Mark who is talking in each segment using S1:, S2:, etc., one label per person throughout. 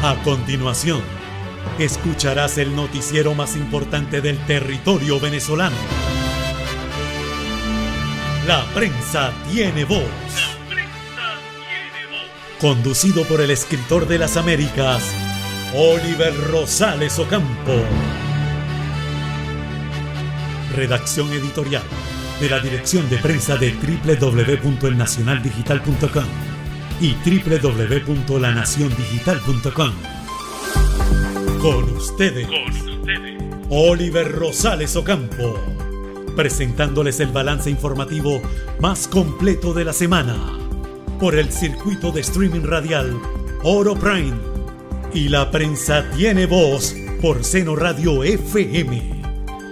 S1: A continuación, escucharás el noticiero más importante del territorio venezolano. La prensa tiene voz. Conducido por el escritor de las Américas, Oliver Rosales Ocampo. Redacción editorial de la dirección de prensa de www.elnacionaldigital.com y www.lanaciondigital.com. Con ustedes, Oliver Rosales Ocampo, presentándoles el balance informativo más completo de la semana por el circuito de streaming radial Oro Prime y La Prensa Tiene Voz por Seno Radio FM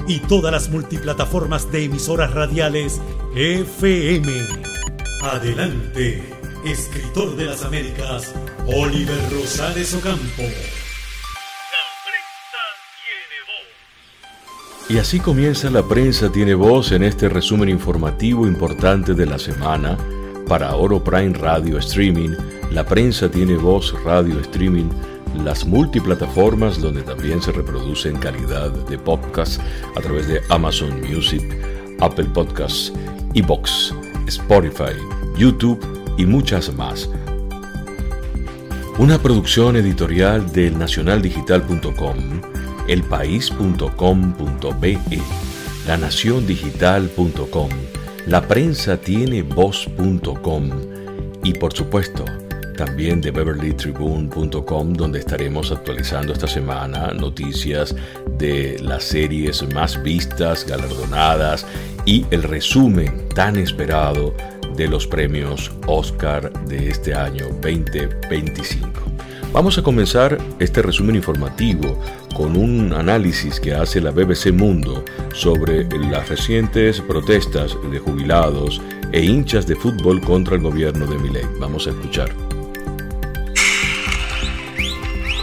S1: y todas las multiplataformas de emisoras radiales FM. Adelante, escritor de las Américas, Oliver Rosales Ocampo.
S2: Y así comienza La Prensa Tiene Voz en este resumen informativo importante de la semana para Oro Prime Radio Streaming, La Prensa Tiene Voz Radio Streaming, las multiplataformas donde también se reproduce en calidad de podcast a través de Amazon Music, Apple Podcasts, iVoox, Spotify, YouTube y muchas más. Una producción editorial del nacionaldigital.com, elpaís.com.be, lanaciondigital.com, laprensatienevoz.com y por supuesto también de beverlytribune.com, donde estaremos actualizando esta semana noticias de las series más vistas, galardonadas y el resumen tan esperado de los premios Oscar de este año 2025. Vamos a comenzar este resumen informativo con un análisis que hace la BBC Mundo sobre las recientes protestas de jubilados e hinchas de fútbol contra el gobierno de Milei. Vamos a escuchar.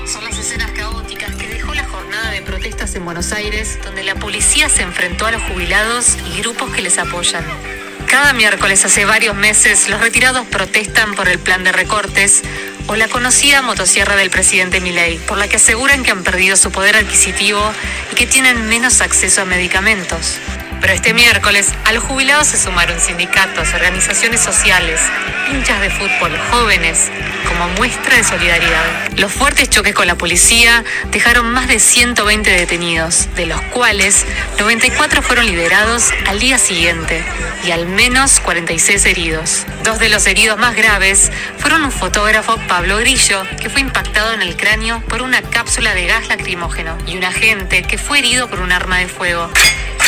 S3: Son las escenas caóticas que dejó la jornada de protestas en Buenos Aires, donde la policía se enfrentó a los jubilados y grupos que les apoyan. Cada miércoles hace varios meses, los retirados protestan por el plan de recortes o la conocida motosierra del presidente Milei, por la que aseguran que han perdido su poder adquisitivo y que tienen menos acceso a medicamentos. Pero este miércoles a los jubilados se sumaron sindicatos, organizaciones sociales, hinchas de fútbol, jóvenes, como muestra de solidaridad. Los fuertes choques con la policía dejaron más de 120 detenidos, de los cuales 94 fueron liberados al día siguiente y al menos 46 heridos. Dos de los heridos más graves fueron un fotógrafo, Pablo Grillo, que fue impactado en el cráneo por una cápsula de gas lacrimógeno, y un agente que fue herido por un arma de fuego.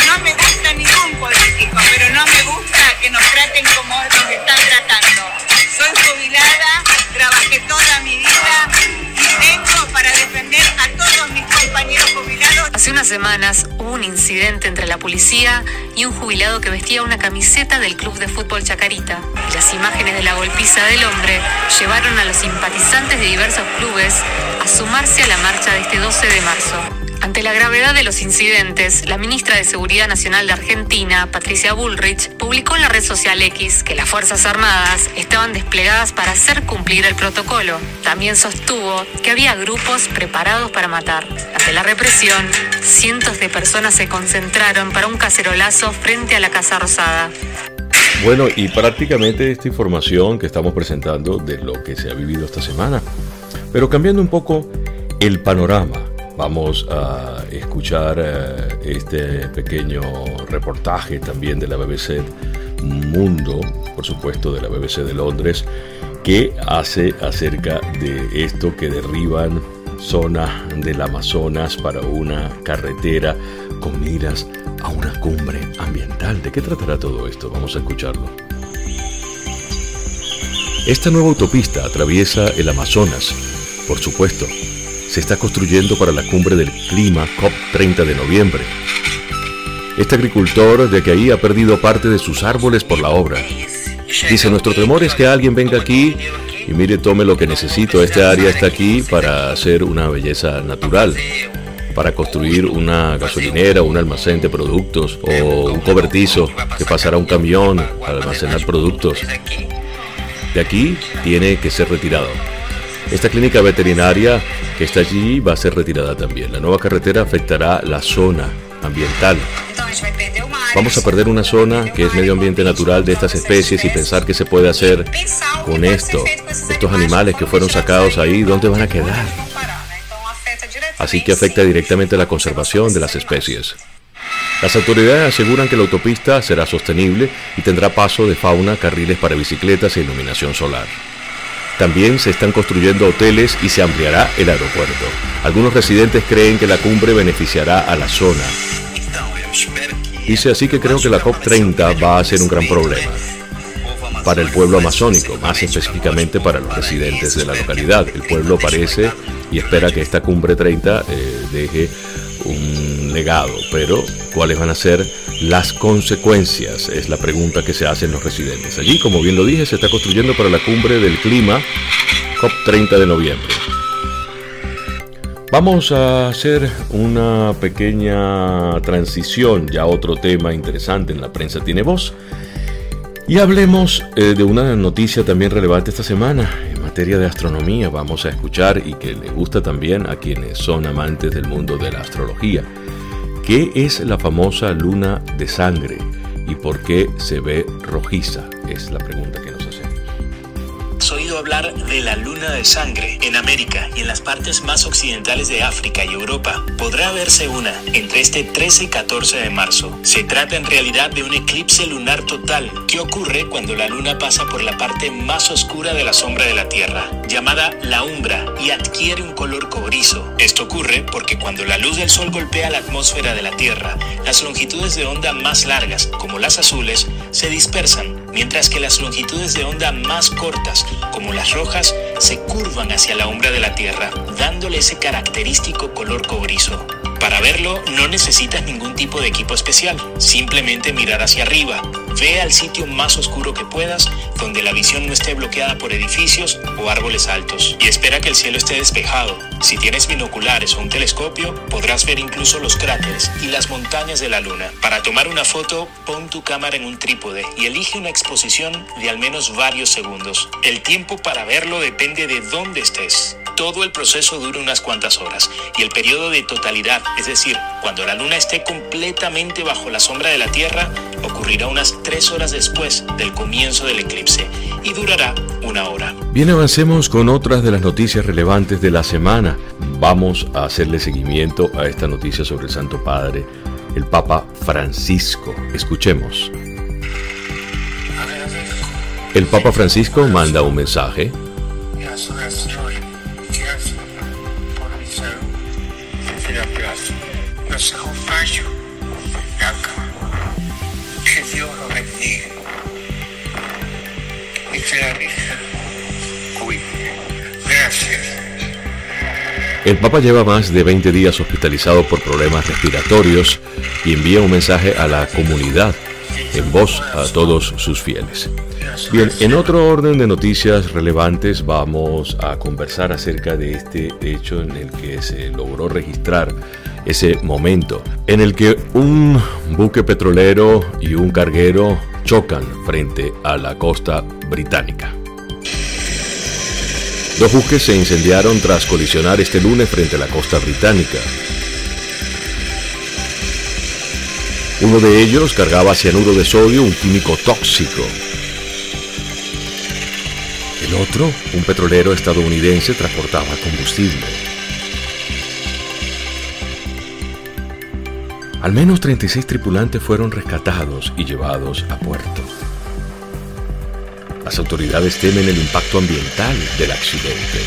S4: No me gusta ningún político, pero no me gusta que nos traten como nos están tratando. Soy jubilada, trabajé toda mi vida y vengo para defender a todos mis compañeros jubilados.
S3: Hace unas semanas hubo un incidente entre la policía y un jubilado que vestía una camiseta del club de fútbol Chacarita. Y las imágenes de la golpiza del hombre llevaron a los simpatizantes de diversos clubes a sumarse a la marcha de este 12 de marzo. Ante la gravedad de los incidentes, la ministra de Seguridad Nacional de Argentina, Patricia Bullrich, publicó en la red social X que las Fuerzas Armadas estaban desplegadas para hacer cumplir el protocolo. También sostuvo que había grupos preparados para matar. Ante la represión, cientos de personas se concentraron para un cacerolazo frente a la Casa Rosada.
S2: Bueno, y prácticamente esta información que estamos presentando de lo que se ha vivido esta semana. Pero cambiando un poco el panorama, vamos a escuchar este pequeño reportaje también de la BBC Mundo, por supuesto de la BBC de Londres, que hace acerca de esto que derriban zona del Amazonas para una carretera con miras a una cumbre ambiental. ¿De qué tratará todo esto? Vamos a escucharlo. Esta nueva autopista atraviesa el Amazonas, por supuesto. Se está construyendo para la cumbre del clima COP30 de noviembre. Este agricultor de que ahí ha perdido parte de sus árboles por la obra. Dice, nuestro temor es que alguien venga aquí y mire, tome lo que necesito. Esta área está aquí para hacer una belleza natural, para construir una gasolinera, un almacén de productos o un cobertizo que pasará un camión para almacenar productos. De aquí tiene que ser retirado. Esta clínica veterinaria que está allí va a ser retirada también. La nueva carretera afectará la zona ambiental. Vamos a perder una zona que es medio ambiente natural de estas especies, y pensar qué se puede hacer con esto. Estos animales que fueron sacados ahí, ¿dónde van a quedar? Así que afecta directamente la conservación de las especies. Las autoridades aseguran que la autopista será sostenible y tendrá paso de fauna, carriles para bicicletas e iluminación solar. También se están construyendo hoteles y se ampliará el aeropuerto. Algunos residentes creen que la cumbre beneficiará a la zona. Dice así que creo que la COP30 va a ser un gran problema para el pueblo amazónico, más específicamente para los residentes de la localidad. El pueblo parece y espera que esta cumbre 30 deje un legado, pero ¿cuáles van a ser las consecuencias? Es la pregunta que se hacen los residentes. Allí, como bien lo dije, se está construyendo para la cumbre del clima COP30 de noviembre. Vamos a hacer una pequeña transición ya a otro tema interesante en La Prensa Tiene Voz. Y hablemos de una noticia también relevante esta semana. En materia de astronomía vamos a escuchar, y que le gusta también a quienes son amantes del mundo de la astrología, ¿qué es la famosa luna de sangre y por qué se ve rojiza? Es la pregunta que nos hacemos.
S5: ¿Has oído hablar de la luna de sangre? En América y en las partes más occidentales de África y Europa podrá verse una entre este 13 y 14 de marzo. Se trata en realidad de un eclipse lunar total que ocurre cuando la luna pasa por la parte más oscura de la sombra de la Tierra, llamada la umbra, y adquiere un color cobrizo. Esto ocurre porque cuando la luz del sol golpea la atmósfera de la Tierra, las longitudes de onda más largas, como las azules, se dispersan, mientras que las longitudes de onda más cortas, como las rojas, se curvan hacia la umbra de la Tierra, dándole ese característico color cobrizo. Para verlo no necesitas ningún tipo de equipo especial, simplemente mirar hacia arriba. Ve al sitio más oscuro que puedas, donde la visión no esté bloqueada por edificios o árboles altos, y espera que el cielo esté despejado. Si tienes binoculares o un telescopio, podrás ver incluso los cráteres y las montañas de la luna. Para tomar una foto, pon tu cámara en un trípode y elige una exposición de al menos varios segundos. El tiempo para verlo depende de dónde estés. Todo el proceso dura unas cuantas horas, y el periodo de totalidad, es decir, cuando la luna esté completamente bajo la sombra de la Tierra, ocurrirá unas 3 horas después del comienzo del eclipse y durará 1 hora.
S2: Bien, avancemos con otras de las noticias relevantes de la semana. Vamos a hacerle seguimiento a esta noticia sobre el Santo Padre, el Papa Francisco. Escuchemos. El Papa Francisco manda un mensaje.
S6: Los acompaño acá. Que Dios los bendiga. Y que la Virgen cuide. Gracias.
S2: El Papa lleva más de 20 días hospitalizado por problemas respiratorios y envía un mensaje a la comunidad en voz a todos sus fieles. Bien, en otro orden de noticias relevantes vamos a conversar acerca de este hecho en el que se logró registrar ese momento en el que un buque petrolero y un carguero chocan frente a la costa británica. 2 buques se incendiaron tras colisionar este lunes frente a la costa británica. Uno de ellos cargaba cianuro de sodio, un químico tóxico. El otro, un petrolero estadounidense, transportaba combustible. Al menos 36 tripulantes fueron rescatados y llevados a puerto. Las autoridades temen el impacto ambiental del accidente.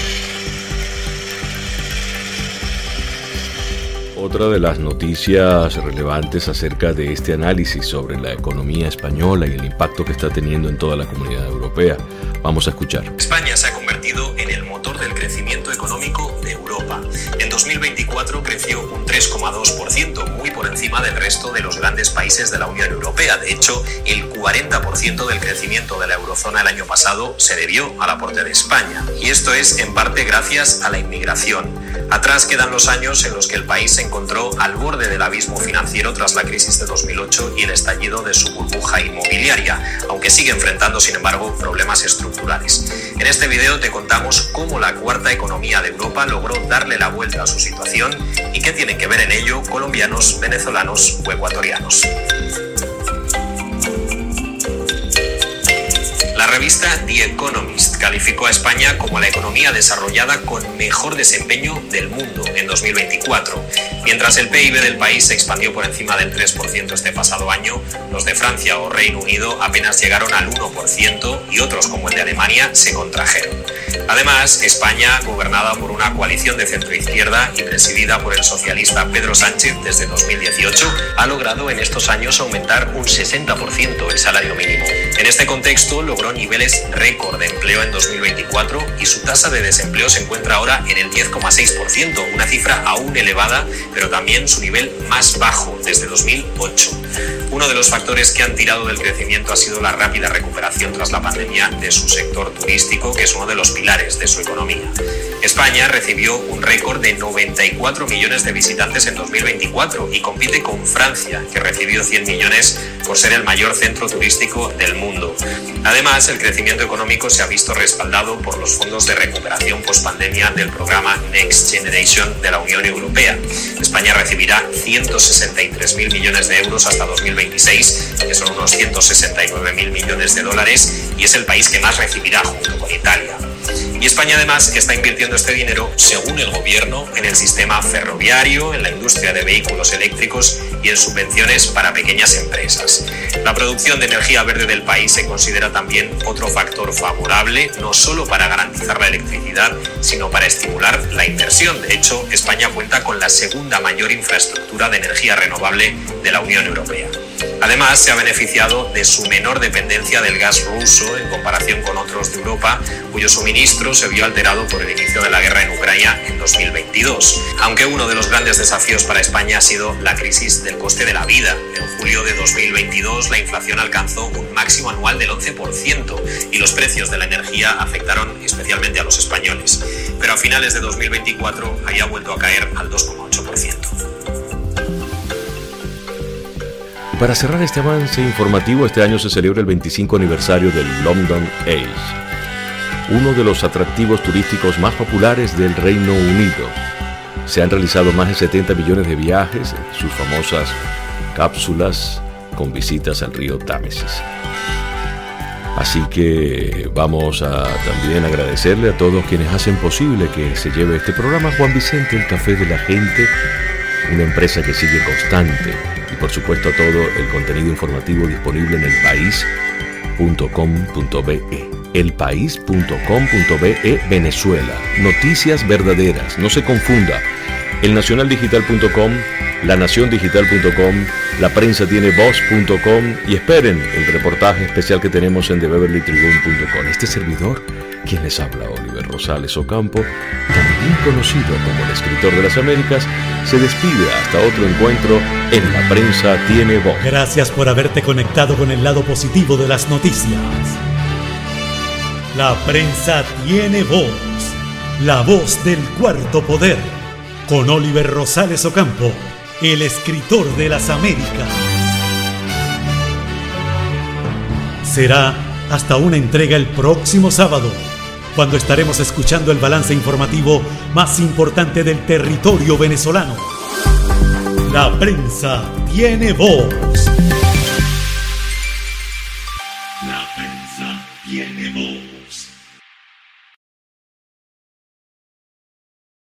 S2: Otra de las noticias relevantes acerca de este análisis sobre la economía española y el impacto que está teniendo en toda la comunidad europea. Vamos a escuchar.
S5: España se ha convertido en el motor del crecimiento económico de Europa. En 2024 creció un 3,2%, muy por encima del resto de los grandes países de la Unión Europea. De hecho, el 40% del crecimiento de la eurozona el año pasado se debió al aporte de España. Y esto es en parte gracias a la inmigración. Atrás quedan los años en los que el país se encontró al borde del abismo financiero tras la crisis de 2008 y el estallido de su burbuja inmobiliaria, aunque sigue enfrentando, sin embargo, problemas estructurales
S7: estructurales. En este video te contamos cómo la cuarta economía de Europa logró darle la vuelta a su situación y qué tienen que ver en ello colombianos, venezolanos o ecuatorianos. La revista The Economist calificó a España como la economía desarrollada con mejor desempeño del mundo en 2024. Mientras el PIB del país se expandió por encima del 3% este pasado año, los de Francia o Reino Unido apenas llegaron al 1% y otros, como el de Alemania, se contrajeron. Además, España, gobernada por una coalición de centroizquierda y presidida por el socialista Pedro Sánchez desde 2018, ha logrado en estos años aumentar un 60% el salario mínimo. En este contexto, logró niveles récord de empleo en 2024 y su tasa de desempleo se encuentra ahora en el 10,6%, una cifra aún elevada, pero también su nivel más bajo desde 2008. Uno de los factores que han tirado del crecimiento ha sido la rápida recuperación tras la pandemia de su sector turístico, que es uno de los pilares de su economía. España recibió un récord de 94 millones de visitantes en 2024 y compite con Francia, que recibió 100 millones por ser el mayor centro turístico del mundo. Además, el crecimiento económico se ha visto respaldado por los fondos de recuperación post-pandemia del programa Next Generation de la Unión Europea. España recibirá 163.000 millones de euros hasta 2026, que son unos 169.000 millones de dólares, y es el país que más recibirá junto con Italia. Y España además está invirtiendo este dinero, según el gobierno, en el sistema ferroviario, en la industria de vehículos eléctricos y en subvenciones para pequeñas empresas. La producción de energía verde del país se considera también otro factor favorable, no solo para garantizar la electricidad, sino para estimular la inversión. De hecho, España cuenta con la segunda mayor infraestructura de energía renovable de la Unión Europea. Además, se ha beneficiado de su menor dependencia del gas ruso en comparación con otros de Europa, cuyo suministro se vio alterado por el inicio de la guerra en Ucrania en 2022. Aunque uno de los grandes desafíos para España ha sido la crisis del coste de la vida. En julio de 2022 la inflación alcanzó un máximo anual del 11% y los precios de la energía afectaron especialmente a los españoles. Pero a finales de 2024 había vuelto a caer al 2,8%.
S2: Para cerrar este avance informativo, este año se celebra el 25 aniversario del London Eye, uno de los atractivos turísticos más populares del Reino Unido. Se han realizado más de 70 millones de viajes en sus famosas cápsulas con visitas al río Támesis. Así que vamos a también agradecerle a todos quienes hacen posible que se lleve este programa. Juan Vicente, el Café de la Gente, una empresa que sigue constante. Y por supuesto todo el contenido informativo disponible en elpaís.com.be. elpaís.com.be Venezuela. Noticias verdaderas, no se confunda. elnacionaldigital.com, lanaciondigital.com, laprensatieneboz.com y esperen el reportaje especial que tenemos en TheBeverlyTribune.com. Este servidor, quien les habla, Oliver Rosales Ocampo, también conocido como el escritor de las Américas, se despide hasta otro encuentro en La Prensa Tiene Voz.
S1: Gracias por haberte conectado con el lado positivo de las noticias. La Prensa Tiene Voz, la voz del cuarto poder, con Oliver Rosales Ocampo, el escritor de las Américas. Será hasta una entrega el próximo sábado, cuando estaremos escuchando el balance informativo más importante del territorio venezolano. La Prensa Tiene Voz. La Prensa Tiene Voz.